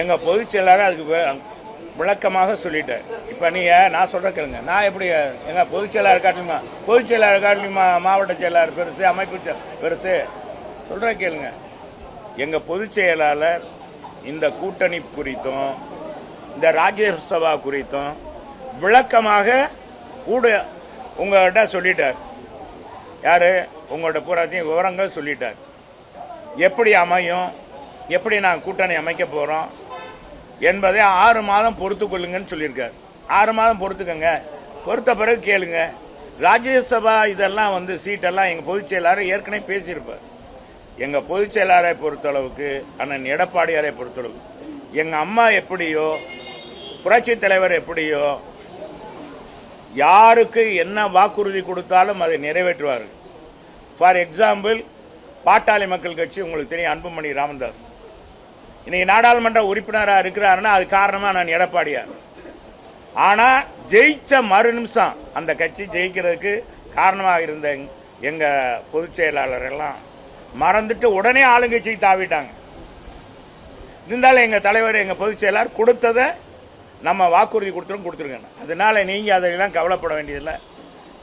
எங்க பொதுச் செயலாளர் அதுக்கு விளக்கமாக சொல்லிட்டார். இப்ப நீங்க நான் சொல்ற கேளுங்க, நான் எப்படி எங்க பொதுச் செயலாளர் காட்டிலுமா மாவட்ட செயலாளர் பெருசு, அமைப்பு பெருசு சொல்ற கேளுங்க. எங்க பொதுச் செயலாளர் இந்த கூட்டணி குறித்தும் இந்த ராஜ்யசபா குறித்தும் விளக்கமாக கூட உங்கள்கிட்ட சொல்லிட்டார். யாரு உங்கள்கிட்ட பூராத்தையும் விவரங்கள் சொல்லிட்டார். எப்படி அமையும், எப்படி நாங்கள் கூட்டணி அமைக்க போறோம் என்பதை 6 மாதம் பொறுத்து கொள்ளுங்கன்னு சொல்லியிருக்காரு. 6 மாதம் பொறுத்துக்கங்க, பொறுத்த பிறகு கேளுங்க. ராஜ்யசபா இதெல்லாம் சீட்டெல்லாம் எங்க பொதுச் செயலாளர் ஏற்கனவே பேசியிருப்பார். எங்க பொதுச் செயலாளரை பொறுத்தளவுக்கு, அண்ணன் எடப்பாடியாரை பொறுத்தளவுக்கு, எங்க அம்மா எப்படியோ, புரட்சி தலைவர் எப்படியோ, யாருக்கு என்ன வாக்குறுதி கொடுத்தாலும் அதை நிறைவேற்றுவார்கள். ஃபார் எக்ஸாம்பிள், பாட்டாளி மக்கள் கட்சி உங்களுக்கு தெரியும், அன்புமணி ராமதாஸ் இன்னைக்கு நாடாளுமன்ற உறுப்பினராக இருக்கிறாருன்னா அது காரணமா நான் எடப்பாடியார். ஆனா ஜெயிச்ச மறு நிமிஷம் அந்த கட்சி ஜெயிக்கிறதுக்கு காரணமாக இருந்த எங்க பொதுச் செயலாளர் எல்லாம் மறந்துட்டு உடனே ஆளுங்கட்சி தாவிட்டாங்க. இருந்தாலும் எங்க தலைவர், எங்க பொதுச் செயலாளர் கொடுத்ததை நம்ம வாக்குறுதி கொடுத்துருங்க. அதனால நீங்க அதெல்லாம் கவலைப்பட வேண்டியதில்லை.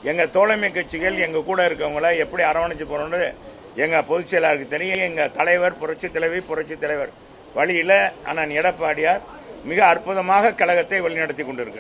எங்க தோழமை கட்சிகள் எங்க கூட இருக்கவங்கள எப்படி அரவணைச்சு போறோம்னு எங்க பொதுச் செயலாளருக்கு தெரியும். எங்க தலைவர் புரட்சி தலைவர் வழியில அண்ணன் எடப்பாடியார் மிக அற்புதமாக கழகத்தை வழிநடத்தி கொண்டிருக்கிறார்.